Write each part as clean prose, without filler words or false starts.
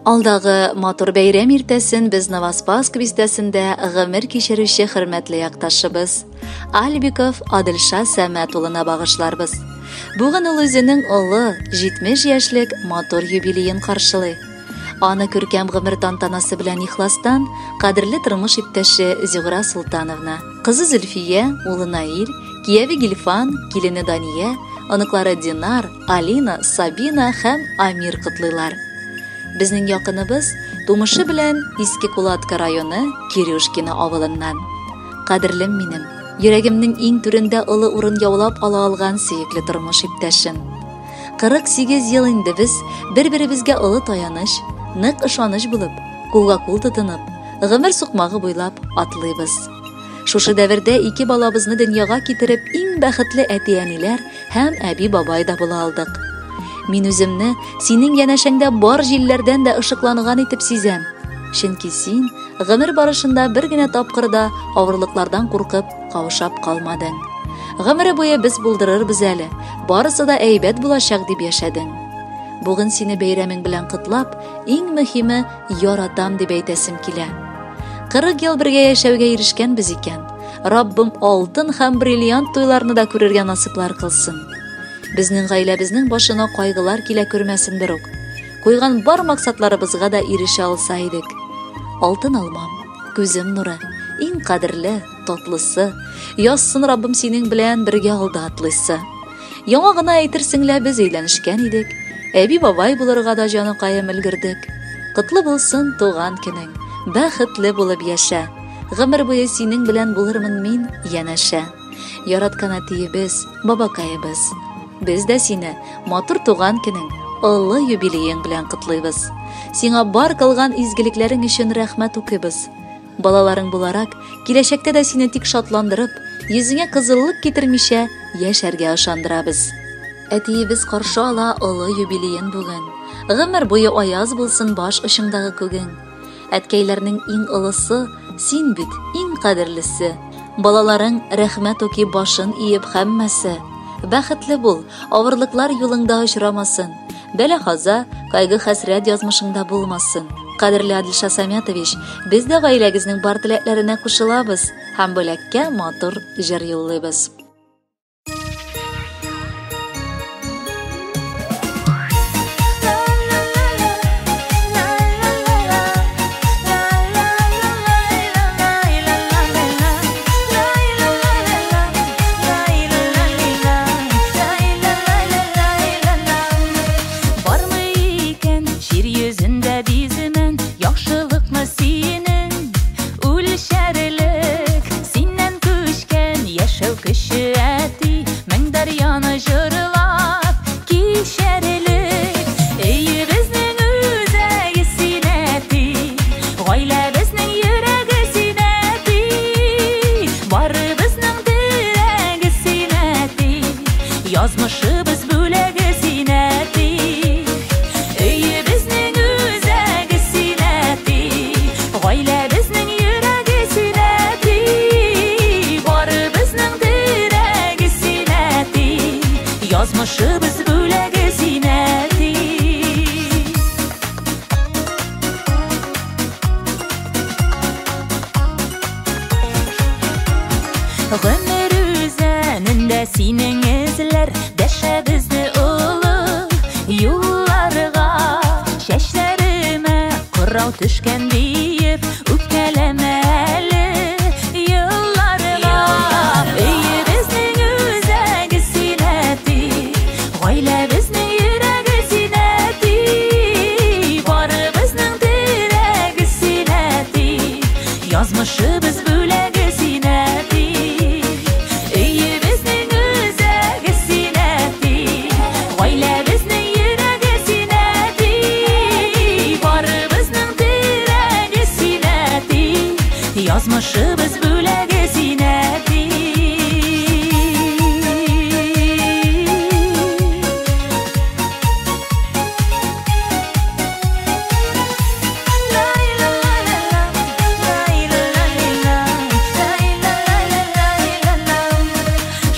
Алдагы матур бәйрәм иртәсен без Новоспасск бистәсендә гомер кичерүче хөрмәтле якташыбыз Альбиков Адылша Сәмәт улына багышларбыз. Бүген ул үзенең олы 70 яшьлек матур юбилеен каршылый. Аны күркәм гомер тантанасы белән ихластан кадерле тормыш иптәше Зюгра Султановна, кызы Зөлфия, улы Наил, кияве Гилфан, килене Дания, оныклары Динар, Алина, Сабина һәм Амир котлыйлар. Безнең якыныбыз тумышы белән Иске Кулатка районы Кирюшкина авылыннан. Кадерлем минем, йөрәгемнең иң түрендә олы урын яулап ала алган сөекле тормыш иптәшем. 48 ел инде без бер-беребезгә олы таяныч, нык ышаныч булып, кулга-кул тотынып, гомер сукмагы буйлап атлыйбыз. Шушы дәвердә ике балабызны дөньяга китереп иң бәхетле әти-әниләр һәм әби-бабай да була алдык. Мин үземне синең янәшәңдә бар җилләрдән дә ышыкланган итеп сизәм. Чөнки син гомер барышында бер генә тапкырда авырлыклардан куркып каушап калмадың. Гомере буе без булдырырбыз әле, барысы да әйбәт булачак дип яшәдең. Бүген сине бәйрәмең белән котлап, иң мөһиме яратам дип әйтәсем килә. 40 ел бергә яшәүгә ирешкәнбез икән. Раббым алтын һәм бриллиант туйларны да күрергә насыплар кылсын. Безнең гаиләбезнең башына кайгылар килә күрмәсендер үк. Куйган бар максатларыбызга да ирешә алса идек. Алтын алмам, күзем нуры, иң кадерле, татлысы, язсын Раббым синең белән бергә алда атлыйсы. Яңа гына әйтерсең лә без өйләнешкән идек, әби-бабай булырга да җаныкаем өлгердек. Котлы булсын туган көнең, бәхетле булып яшә. Гомер буе синең белән булырмын мин янәшә. Яраткан әтиебез, бабакаебыз. Без дә сине матур туган көнең, олы юбилеең белән котлыйбыз. Сиңа бар кылган изгелекләрең өчен рәхмәт укыйбыз. Балаларың буларак, киләчәктә дә сине тик шатландырып, йөзеңә кызыллык китермичә яшәргә ышандырабыз. Әтиебез каршы ала олы юбилеен бүген. Гомер буе аяз булсын баш очыңдагы күгең. Әткәйләрнең иң олысы, син бит иң кадерлесе. Балаларың рәхмәт уки башын иеп һәммәсе. Бәхетле бул, авырлыклар юлыңда очрамасын. Бәла-каза, кайгы-хәсрәт язмышыңда булмасын. Кадерле Адылша Сәмәтович, без дә гаиләгезнең бар теләкләренә кушылабыз һәм бүләккә матур җыр юллыйбыз. Yazmışыбыз бүләге синәти, өйе безнең үзәге синәти, гаиләбезнең йөрәге синәти, барыбызның терәге синәти, язмышыбыз бүләге синәти. Гомер үзәнендә синең эзләр дәшәбезне улы юлларга, чәчләремә кырау төшкән диеп үпкәләмә әле елларга. Өйе безнең үзәге синәти, гаиләбезнең йөрәге синәти, барыбызның терәге синәти, язмышыбыз бүләге синәти. Yazmışыбыз бүләге синәти.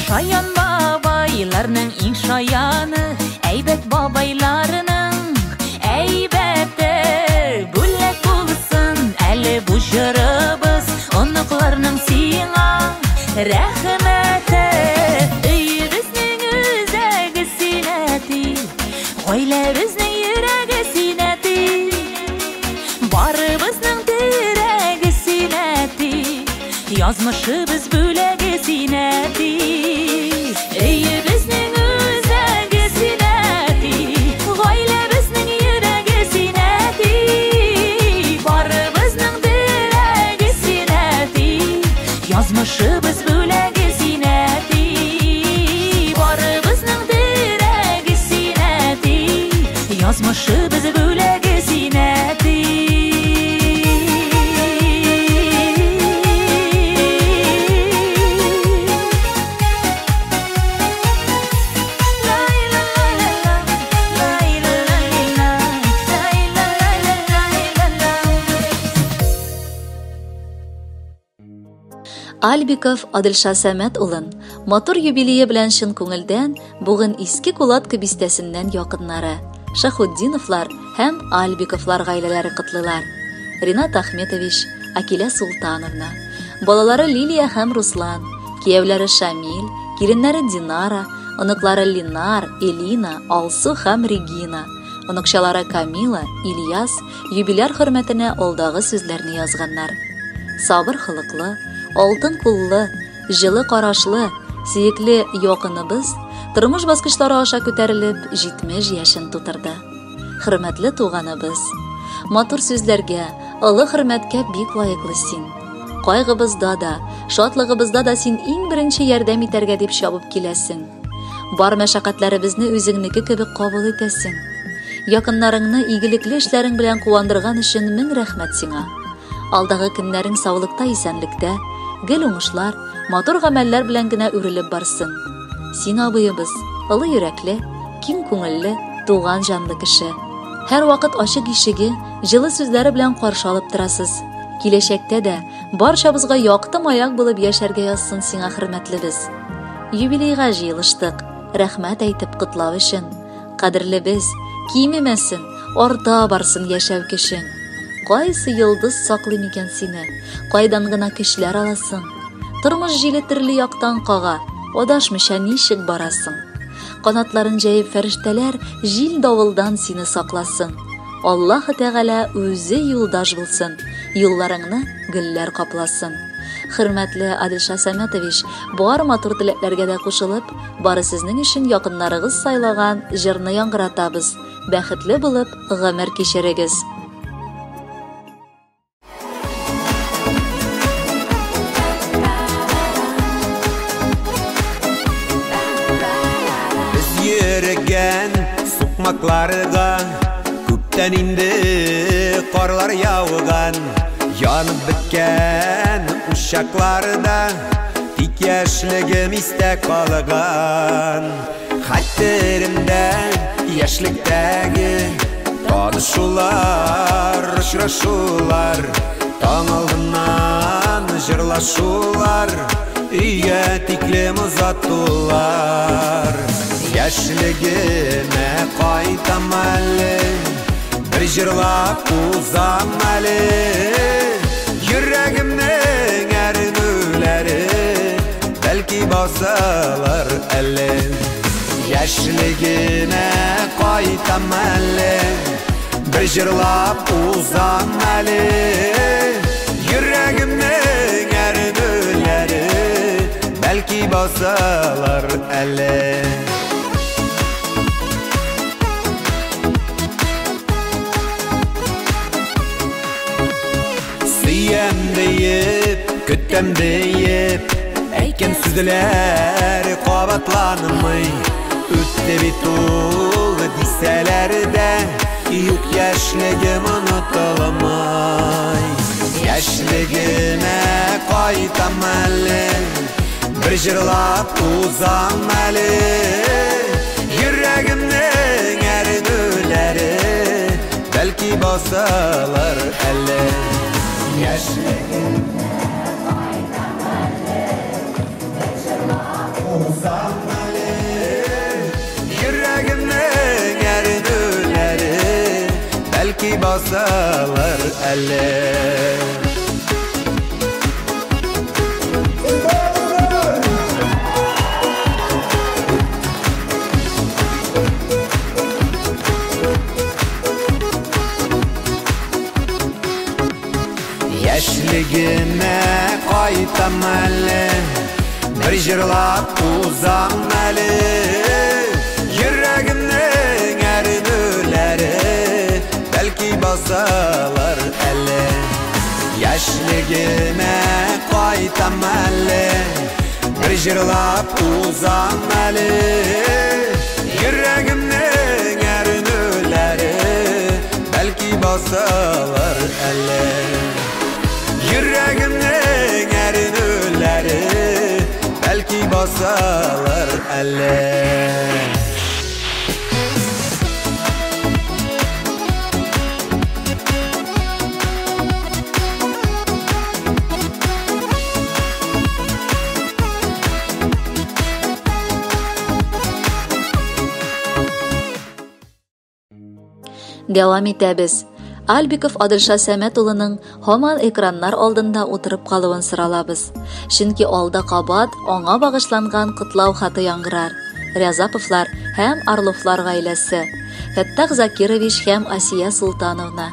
Шаян бабайларның иң шаяны, әйбәт бабайларының әйбәте. Rəhmətə Öyümüzün üzəgi sinəti Ailəmizin yürəgi sinəti Barımızın dirəgi sinəti Yazmışımız büləgi sinəti Öyümüzün üzəgi sinəti Ailəmizin yürəgi sinəti Barımızın dirəgi sinəti Yazmışımız büləgi sinəti Barımızın dirəgi sinəti Yazmışımız büləgi sinəti Альбиков Адылша Сәмәт улын матур юбилейы белән чын күңелдән бүген Иске Кулатка бистәсеннән якыннары Шахутдиновлар һәм Альбиковлар гаиләләре котлыйлар. Ринат Ахметович, Акилә Султановна, балалары Лилия һәм Руслан, киявләре Шамил, киленнәре Динара, оныклары Линар, Элина, Алсу һәм Регина, оныкчалары Камила, Ильяс юбиляр хөрмәтенә алдагы сүзләрне язганнар. Сабыр хылыклы, алтын куллы, жылы карашлы, сөекле якыныбыз тормыш баскычлары аша күтәрелеп 70 яшен тутырды. Хөрмәтле туганыбыз, матур сүзләргә, олы хөрмәткә бик лаеклы син. Кайгыбызда да, шатлыгыбызда да син иң беренче ярдәм итәргә дип чабып киләсең. Бар мәшәкатьләребезне үзеңнеке кебек кабул итәсең. Якыннарыңны игелекле эшләрең белән куандырган өчен мең рәхмәт сиңа. Алдагы көннәрең саулыкта, исәнлектә, гел уңышлар, матур гамәлләр белән генә үрелеп барсын. Син абыебыз, олы йөрәкле, киң күңелле, туган җанлы кеше. Һәр вакыт ачык ишеге, җылы сүзләре белән каршы алып торасыз. Киләчәктә дә барчабызга якты маяк булып яшәргә язсын сиңа хөрмәтлебез. Юбилейга җыелыштык, рәхмәт әйтеп котлау өчен. Кадерлебез, кимемәсен, арта барсын яшәү кешең. Кайсы йылдыз саклый микән сине, кайдан гына көчләр аласың. Тормыш җиле төрле яктан кага, адашмыйча ничек барасың. Канатларын җәеп фәрештәләр җил давылдан сине сакласын. Аллаһ Тәгалә үзе юлдаш булсын, юлларыңны гөлләр капласын. Хөрмәтле Адылша Сәмәтович, бар матур теләкләргә дә кушылып, бары сезнең өчен якыннарыгыз сайлаган җырны яңгыратабыз. Бәхетле булып гомер кичерегез. Sukmaklarga күптән инде карлар яуган, янып беткән ушакларда тик яшьлегем истә калган. Хәтеремдә яшьлектәге танышулар, очрашулар, таң алдыннан җырлашулар, өйгә тиклем озатулар. Яшьлегемә кайтам әле, бер җырлап узам әле. Йөрәгемнең әрнүләре бәлки басалар әле. Яшьлегемә кайтам әле, бер җырлап узам әле. Йөрәгемнең әрнүләре бәлки басалар әле. Deyip, küttem deyip, әйткән сүзләр кабатланмый. Үтте бит ул дисәләр дә, юк яшьлегем онытылмый. Яшьлегемә кайтам әле, бер җырлап узам әле. Йөрәгемнең әрнүләре бәлки басалар әле. Яшьлегемә кайтам әле, бер җырлап узам әле. Йөрәгемнең әрнүләре бәлки басалар әле. Яшьлегемә кайтам әле, bir җырлап узам әле. Йөрәгемнең әрнүләре бәлки басалар әле. Яшьлегемә кайтам әле, bir җырлап узам әле. Йөрәгемнең әрнүләре бәлки басалар әле. Йөрәгемнең әрнүләре бәлки басалар әле. Дәвам итәбез. Альбиков Адылша Сәмәт улының һаман экраннар алдында утырып калуын соралабыз. Чөнки алда кабат аңа багышланган котлау хаты яңгырар. Рязаповлар һәм Орловлар гаиләсе, Фәттах Закирович һәм Асия Султановна,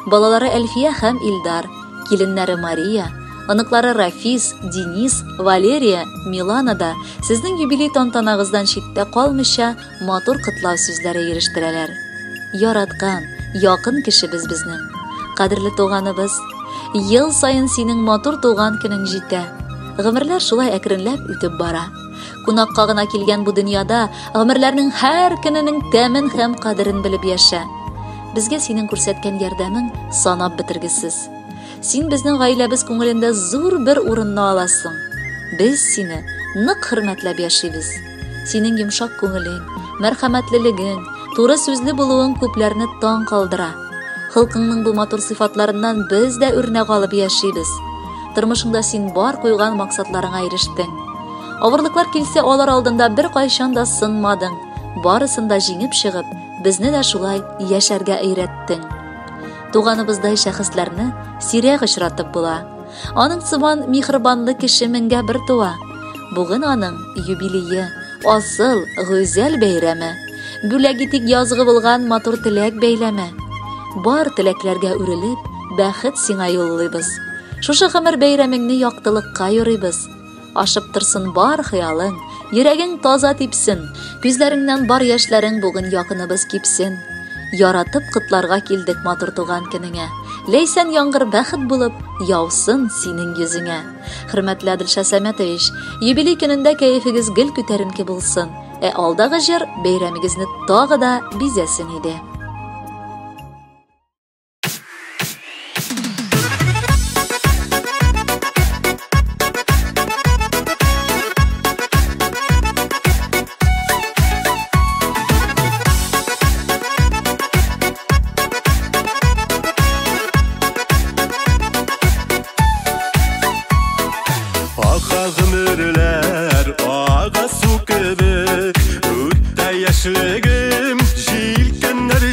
балалары Әлфия һәм Илдар, киленнәре Мария, оныклары Рафис, Денис, Валерия, Милана да сезнең юбилей тантанагыздан читтә калмыйча матур котлау сүзләре ирештерәләр. Яраткан, якын кешебез безнең. Кадерле туганыбыз, ел сайын синең матур туган көнең җитә. Гомерләр шулай әкренләп үтеп бара. Кунакка гына килгән бу дөньяда гомерләрнең һәр көненең тәмен һәм кадерен белеп яшә. Безгә синең күрсәткән ярдәмең санап бетергесез. Син безнең гаиләбез күңелендә зур бер урынны аласың. Без сине нык хөрмәтләп яшибез. Синең йомшак күңелең, мәрхәмәтлелегең, туры сүзле булуың күпләрне таң калдыра. Хылкыңның бу матур сыйфатларыннан без дә үрнәк алып яшибез. Тормышыңда син бар куйган максатларыңа ирештең. Авырлыклар килсә, алар алдында бер кайчан да сынмадың. Барысын да җиңеп чыгып, безне дә шулай яшәргә өйрәттең. Туганыбыздай шәхесләрне сирәк очратып була. Аның сыман михрибанлы кеше меңгә бер туа. Бүген аның юбилее, асыл, гүзәл бәйрәме. Бүләге тик язгы булган матур теләк бәйләме. Бар теләкләргә үрелеп, бәхет сиңа юллыйбыз. Шушы гомер бәйрәмеңне яктылыкка юрыйбыз. Ашып торсын бар хыялың, йөрәгең таза типсен, күзләреңнән бар яшьләрең бүген якыныбыз кипсен. Яратып котларга килдек матур туган көнеңә. Ләйсән яңгыр бәхет булып, яусын синең йөзеңә. Хөрмәтле Адылша Сәмәтович, юбилей көнендә кәефегез гел күтәренке булсын. Алдагы җыр бәйрәмегезне тагы да бизәсен иде. Яшьлегем җилкәннәр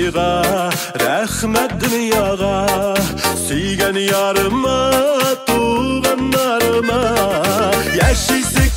ayga, rahmet dünyaga, suygan yarıma, tuğanlarıma, yaşaysak